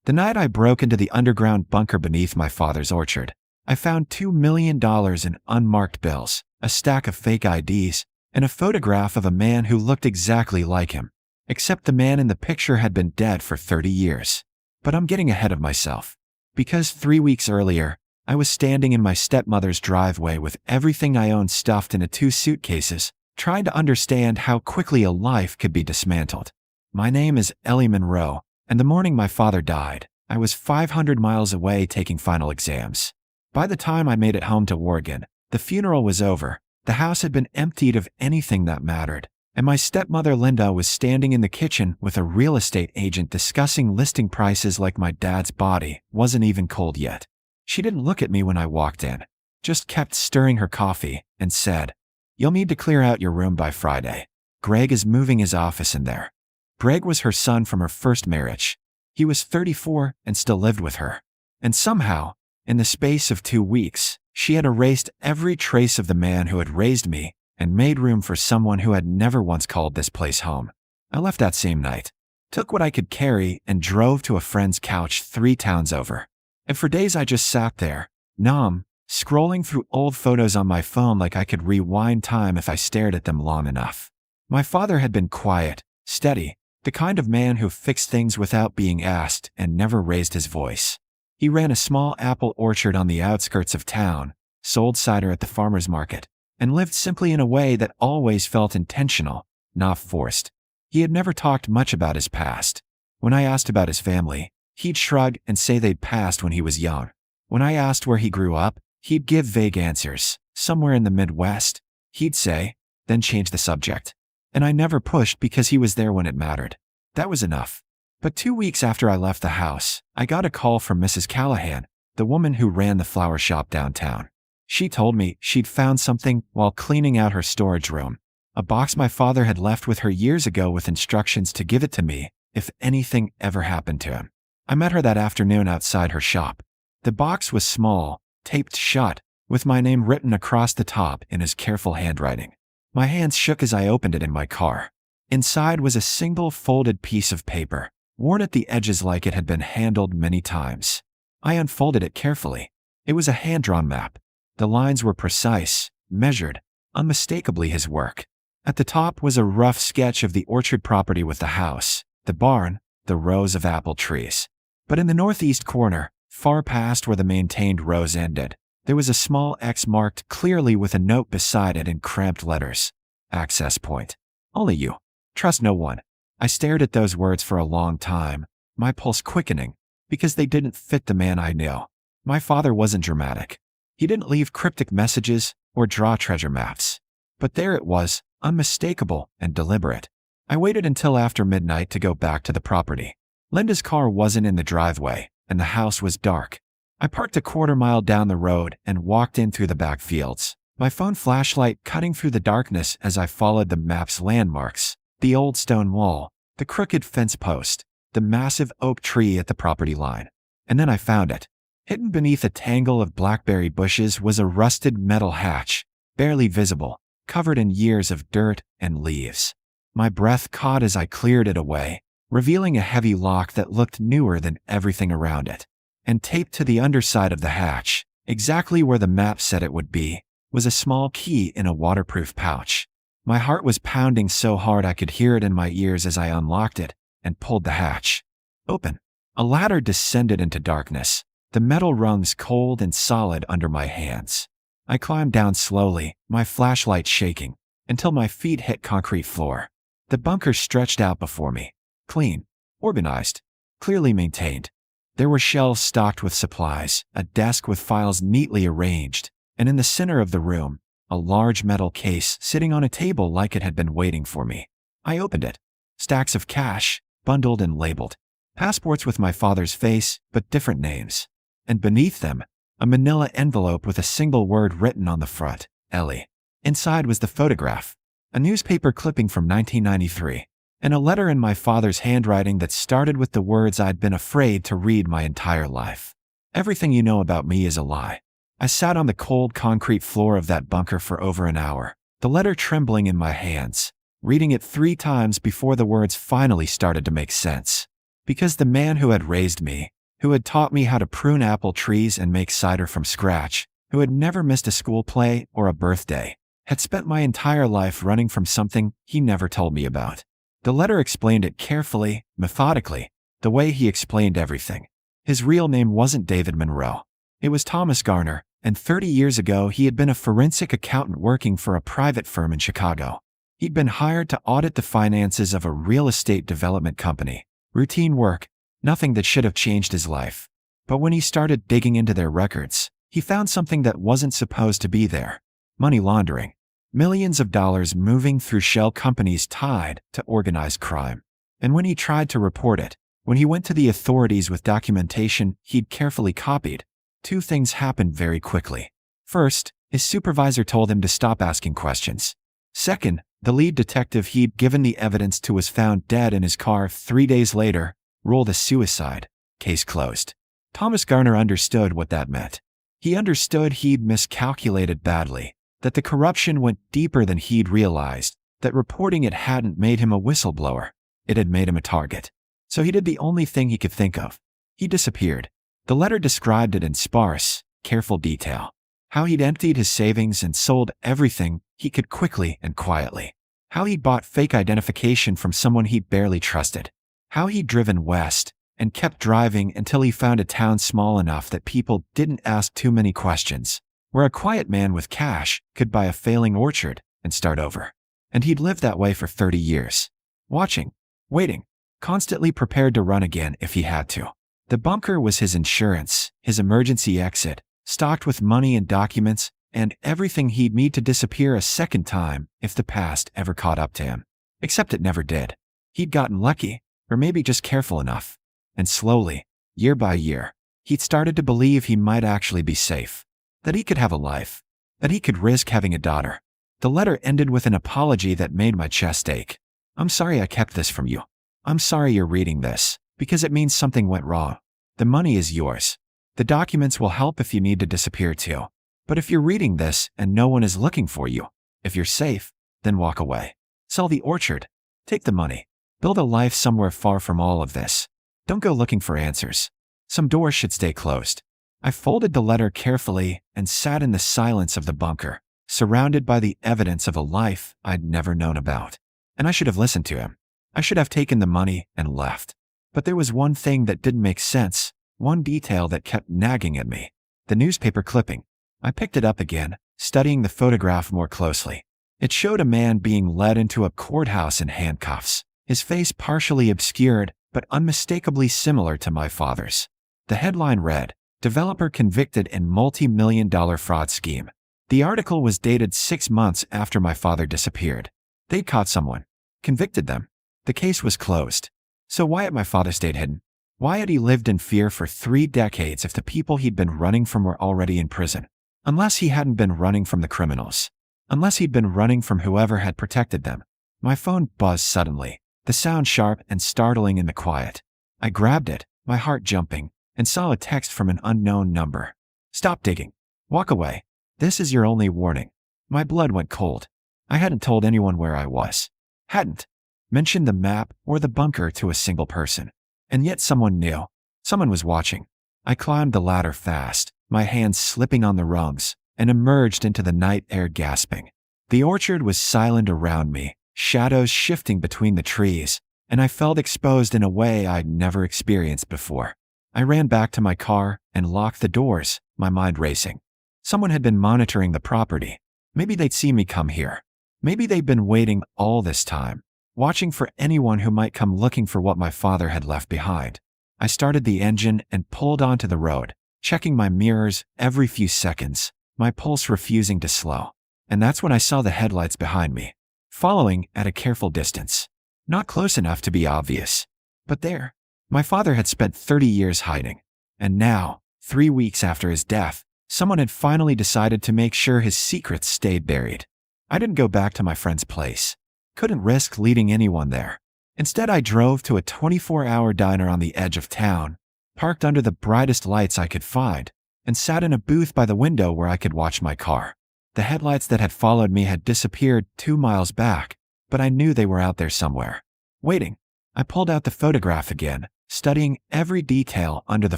The night I broke into the underground bunker beneath my father's orchard, I found $2 million in unmarked bills, a stack of fake IDs, and a photograph of a man who looked exactly like him, except the man in the picture had been dead for 30 years. But I'm getting ahead of myself. Because 3 weeks earlier, I was standing in my stepmother's driveway with everything I owned stuffed into 2 suitcases, trying to understand how quickly a life could be dismantled. My name is Ellie Monroe, and the morning my father died, I was 500 miles away taking final exams. By the time I made it home to Oregon, the funeral was over, the house had been emptied of anything that mattered, and my stepmother Linda was standing in the kitchen with a real estate agent discussing listing prices like my dad's body wasn't even cold yet. She didn't look at me when I walked in, just kept stirring her coffee and said, "You'll need to clear out your room by Friday. Greg is moving his office in there." Greg was her son from her first marriage. He was 34 and still lived with her. And somehow, in the space of 2 weeks, she had erased every trace of the man who had raised me and made room for someone who had never once called this place home. I left that same night, took what I could carry, and drove to a friend's couch 3 towns over. And for days I just sat there, numb, scrolling through old photos on my phone like I could rewind time if I stared at them long enough. My father had been quiet, steady, the kind of man who fixed things without being asked and never raised his voice. He ran a small apple orchard on the outskirts of town, sold cider at the farmer's market, and lived simply in a way that always felt intentional, not forced. He had never talked much about his past. When I asked about his family, he'd shrug and say they'd passed when he was young. When I asked where he grew up, he'd give vague answers, somewhere in the Midwest. He'd say, then change the subject. And I never pushed because he was there when it mattered. That was enough. But 2 weeks after I left the house, I got a call from Mrs. Callahan, the woman who ran the flower shop downtown. She told me she'd found something while cleaning out her storage room, a box my father had left with her years ago with instructions to give it to me if anything ever happened to him. I met her that afternoon outside her shop. The box was small, taped shut, with my name written across the top in his careful handwriting. My hands shook as I opened it in my car. Inside was a single folded piece of paper, worn at the edges like it had been handled many times. I unfolded it carefully. It was a hand-drawn map. The lines were precise, measured, unmistakably his work. At the top was a rough sketch of the orchard property with the house, the barn, the rows of apple trees. But in the northeast corner, far past where the maintained rows ended, there was a small X marked clearly with a note beside it in cramped letters. Access point. Only you. Trust no one. I stared at those words for a long time, my pulse quickening, because they didn't fit the man I knew. My father wasn't dramatic. He didn't leave cryptic messages or draw treasure maps. But there it was, unmistakable and deliberate. I waited until after midnight to go back to the property. Linda's car wasn't in the driveway, and the house was dark. I parked a quarter-mile down the road and walked in through the back fields, my phone flashlight cutting through the darkness as I followed the map's landmarks, the old stone wall, the crooked fence post, the massive oak tree at the property line. And then I found it. Hidden beneath a tangle of blackberry bushes was a rusted metal hatch, barely visible, covered in years of dirt and leaves. My breath caught as I cleared it away, revealing a heavy lock that looked newer than everything around it. And taped to the underside of the hatch, exactly where the map said it would be, was a small key in a waterproof pouch. My heart was pounding so hard I could hear it in my ears as I unlocked it and pulled the hatch open. A ladder descended into darkness, the metal rungs cold and solid under my hands. I climbed down slowly, my flashlight shaking, until my feet hit concrete floor. The bunker stretched out before me, clean, organized, clearly maintained. There were shelves stocked with supplies, a desk with files neatly arranged, and in the center of the room, a large metal case sitting on a table like it had been waiting for me. I opened it. Stacks of cash, bundled and labeled. Passports with my father's face, but different names. And beneath them, a manila envelope with a single word written on the front, Ellie. Inside was the photograph, a newspaper clipping from 1993. And a letter in my father's handwriting that started with the words I'd been afraid to read my entire life. Everything you know about me is a lie. I sat on the cold concrete floor of that bunker for over an hour, the letter trembling in my hands, reading it 3 times before the words finally started to make sense. Because the man who had raised me, who had taught me how to prune apple trees and make cider from scratch, who had never missed a school play or a birthday, had spent my entire life running from something he never told me about. The letter explained it carefully, methodically, the way he explained everything. His real name wasn't David Monroe. It was Thomas Garner, and 30 years ago he had been a forensic accountant working for a private firm in Chicago. He'd been hired to audit the finances of a real estate development company. Routine work, nothing that should have changed his life. But when he started digging into their records, he found something that wasn't supposed to be there. Money laundering. Millions of dollars moving through shell companies tied to organized crime. And when he tried to report it, when he went to the authorities with documentation he'd carefully copied, two things happened very quickly. First, his supervisor told him to stop asking questions. Second, the lead detective he'd given the evidence to was found dead in his car 3 days later, ruled a suicide. Case closed. Thomas Garner understood what that meant. He understood he'd miscalculated badly, that the corruption went deeper than he'd realized, that reporting it hadn't made him a whistleblower. It had made him a target. So he did the only thing he could think of. He disappeared. The letter described it in sparse, careful detail. How he'd emptied his savings and sold everything he could quickly and quietly. How he'd bought fake identification from someone he barely trusted. How he'd driven west and kept driving until he found a town small enough that people didn't ask too many questions, where a quiet man with cash could buy a failing orchard and start over. And he'd lived that way for 30 years. Watching, waiting, constantly prepared to run again if he had to. The bunker was his insurance, his emergency exit, stocked with money and documents, and everything he'd need to disappear a second time if the past ever caught up to him. Except it never did. He'd gotten lucky, or maybe just careful enough. And slowly, year by year, he'd started to believe he might actually be safe. That he could have a life. That he could risk having a daughter. The letter ended with an apology that made my chest ache. I'm sorry I kept this from you. I'm sorry you're reading this, because it means something went wrong. The money is yours. The documents will help if you need to disappear too. But if you're reading this and no one is looking for you, if you're safe, then walk away. Sell the orchard. Take the money. Build a life somewhere far from all of this. Don't go looking for answers. Some doors should stay closed. I folded the letter carefully and sat in the silence of the bunker, surrounded by the evidence of a life I'd never known about. And I should have listened to him. I should have taken the money and left. But there was one thing that didn't make sense, one detail that kept nagging at me. The newspaper clipping. I picked it up again, studying the photograph more closely. It showed a man being led into a courthouse in handcuffs, his face partially obscured but unmistakably similar to my father's. The headline read, "Developer convicted in multi-million-dollar fraud scheme." The article was dated 6 months after my father disappeared. They'd caught someone, convicted them. The case was closed. So why had my father stayed hidden? Why had he lived in fear for 3 decades if the people he'd been running from were already in prison? Unless he hadn't been running from the criminals. Unless he'd been running from whoever had protected them. My phone buzzed suddenly, the sound sharp and startling in the quiet. I grabbed it, my heart jumping, and saw a text from an unknown number. "Stop digging. Walk away. This is your only warning." My blood went cold. I hadn't told anyone where I was. Hadn't mentioned the map or the bunker to a single person. And yet someone knew. Someone was watching. I climbed the ladder fast, my hands slipping on the rungs, and emerged into the night air gasping. The orchard was silent around me, shadows shifting between the trees, and I felt exposed in a way I'd never experienced before. I ran back to my car and locked the doors, my mind racing. Someone had been monitoring the property. Maybe they'd see me come here. Maybe they'd been waiting all this time, watching for anyone who might come looking for what my father had left behind. I started the engine and pulled onto the road, checking my mirrors every few seconds, my pulse refusing to slow. And that's when I saw the headlights behind me, following at a careful distance. Not close enough to be obvious, but there. My father had spent 30 years hiding. And now, 3 weeks after his death, someone had finally decided to make sure his secrets stayed buried. I didn't go back to my friend's place. Couldn't risk leading anyone there. Instead, I drove to a 24-hour diner on the edge of town, parked under the brightest lights I could find, and sat in a booth by the window where I could watch my car. The headlights that had followed me had disappeared 2 miles back, but I knew they were out there somewhere. Waiting. I pulled out the photograph again, studying every detail under the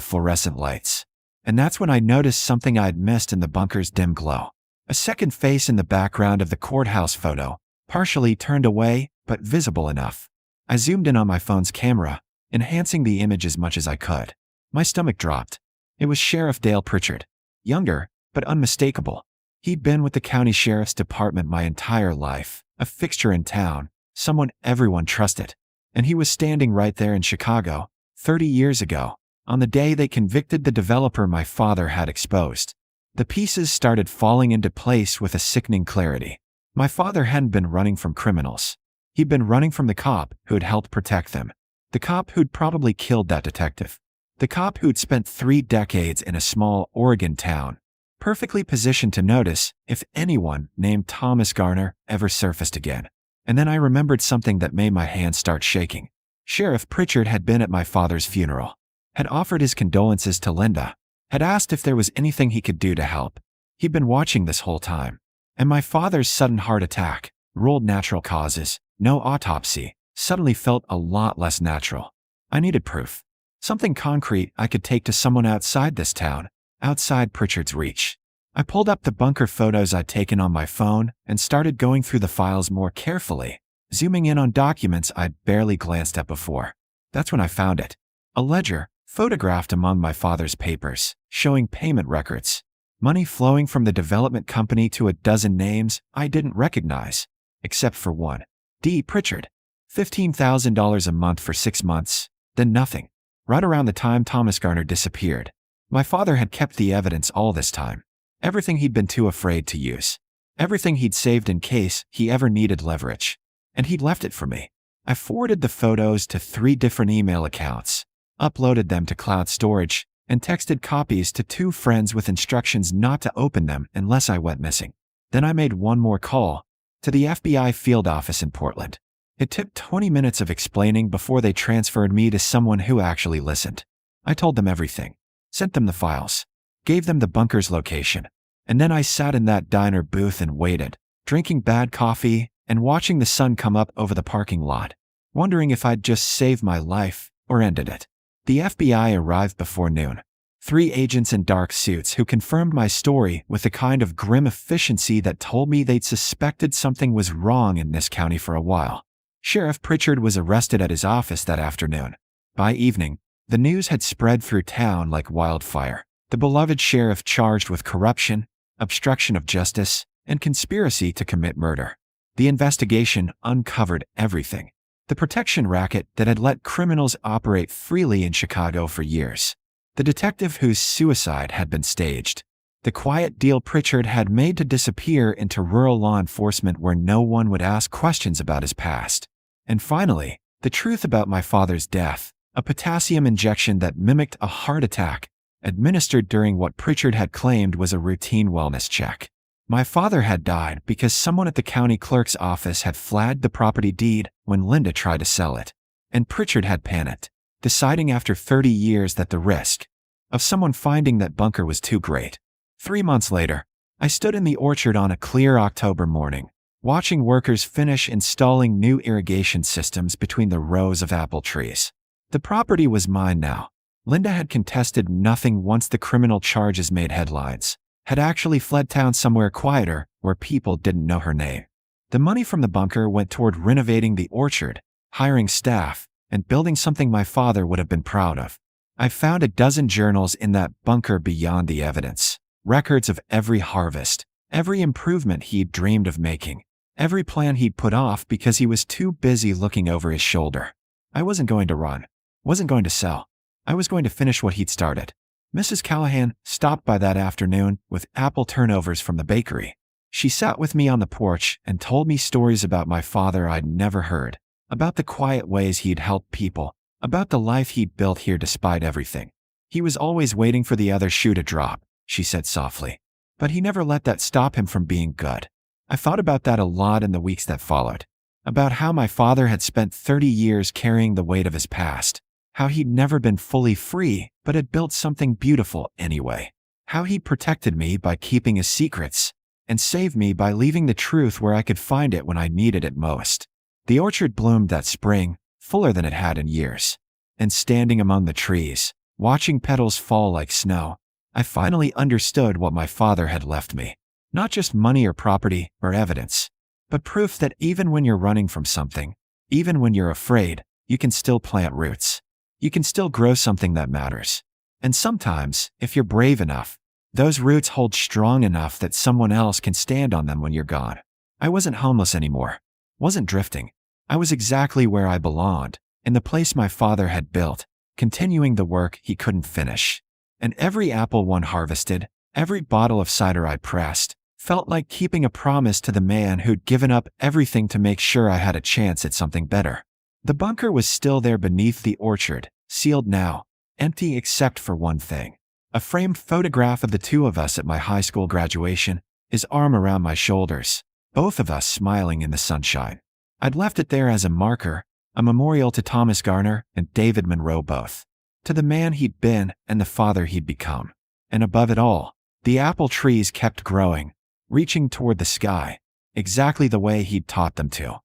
fluorescent lights. And that's when I noticed something I'd missed in the bunker's dim glow. A second face in the background of the courthouse photo, partially turned away, but visible enough. I zoomed in on my phone's camera, enhancing the image as much as I could. My stomach dropped. It was Sheriff Dale Pritchard. Younger, but unmistakable. He'd been with the county sheriff's department my entire life, a fixture in town, someone everyone trusted. And he was standing right there in Chicago, 30 years ago, on the day they convicted the developer my father had exposed. The pieces started falling into place with a sickening clarity. My father hadn't been running from criminals. He'd been running from the cop who'd helped protect them. The cop who'd probably killed that detective. The cop who'd spent 3 decades in a small Oregon town, perfectly positioned to notice if anyone named Thomas Garner ever surfaced again. And then I remembered something that made my hands start shaking. Sheriff Pritchard had been at my father's funeral, had offered his condolences to Linda, had asked if there was anything he could do to help. He'd been watching this whole time. And my father's sudden heart attack, ruled natural causes, no autopsy, suddenly felt a lot less natural. I needed proof. Something concrete I could take to someone outside this town, outside Pritchard's reach. I pulled up the bunker photos I'd taken on my phone and started going through the files more carefully, zooming in on documents I'd barely glanced at before. That's when I found it. A ledger, photographed among my father's papers, showing payment records. Money flowing from the development company to a dozen names I didn't recognize, except for one. D. Pritchard. $15,000 a month for 6 months, then nothing. Right around the time Thomas Garner disappeared. My father had kept the evidence all this time. Everything he'd been too afraid to use. Everything he'd saved in case he ever needed leverage. And he'd left it for me. I forwarded the photos to 3 different email accounts, uploaded them to cloud storage, and texted copies to 2 friends with instructions not to open them unless I went missing. Then I made one more call, to the FBI field office in Portland. It took 20 minutes of explaining before they transferred me to someone who actually listened. I told them everything, sent them the files, gave them the bunker's location, and then I sat in that diner booth and waited, drinking bad coffee and watching the sun come up over the parking lot, wondering if I'd just saved my life or ended it. The FBI arrived before noon. 3 agents in dark suits who confirmed my story with the kind of grim efficiency that told me they'd suspected something was wrong in this county for a while. Sheriff Pritchard was arrested at his office that afternoon. By evening, the news had spread through town like wildfire. The beloved sheriff charged with corruption, obstruction of justice, and conspiracy to commit murder. The investigation uncovered everything. The protection racket that had let criminals operate freely in Chicago for years. The detective whose suicide had been staged. The quiet deal Pritchard had made to disappear into rural law enforcement where no one would ask questions about his past. And finally, the truth about my father's death, a potassium injection that mimicked a heart attack, administered during what Pritchard had claimed was a routine wellness check. My father had died because someone at the county clerk's office had flagged the property deed when Linda tried to sell it. And Pritchard had panicked, deciding after 30 years that the risk of someone finding that bunker was too great. 3 months later, I stood in the orchard on a clear October morning, watching workers finish installing new irrigation systems between the rows of apple trees. The property was mine now. Linda had contested nothing once the criminal charges made headlines, had actually fled town somewhere quieter where people didn't know her name. The money from the bunker went toward renovating the orchard, hiring staff, and building something my father would have been proud of. I found a dozen journals in that bunker beyond the evidence, records of every harvest, every improvement he'd dreamed of making, every plan he'd put off because he was too busy looking over his shoulder. I wasn't going to run, wasn't going to sell. I was going to finish what he'd started. Mrs. Callahan stopped by that afternoon with apple turnovers from the bakery. She sat with me on the porch and told me stories about my father I'd never heard, about the quiet ways he'd helped people, about the life he'd built here despite everything. He was always waiting for the other shoe to drop, she said softly. But he never let that stop him from being good. I thought about that a lot in the weeks that followed, about how my father had spent 30 years carrying the weight of his past, how he'd never been fully free but had built something beautiful anyway, how he protected me by keeping his secrets, and saved me by leaving the truth where I could find it when I needed it most. The orchard bloomed that spring, fuller than it had in years. And standing among the trees, watching petals fall like snow, I finally understood what my father had left me. Not just money or property or evidence, but proof that even when you're running from something, even when you're afraid, you can still plant roots. You can still grow something that matters. And sometimes, if you're brave enough, those roots hold strong enough that someone else can stand on them when you're gone. I wasn't homeless anymore. Wasn't drifting. I was exactly where I belonged, in the place my father had built, continuing the work he couldn't finish. And every apple one harvested, every bottle of cider I pressed, felt like keeping a promise to the man who'd given up everything to make sure I had a chance at something better. The bunker was still there beneath the orchard, sealed now, empty except for one thing. A framed photograph of the two of us at my high school graduation, his arm around my shoulders, both of us smiling in the sunshine. I'd left it there as a marker, a memorial to Thomas Garner and David Monroe both, to the man he'd been and the father he'd become. And above it all, the apple trees kept growing, reaching toward the sky, exactly the way he'd taught them to.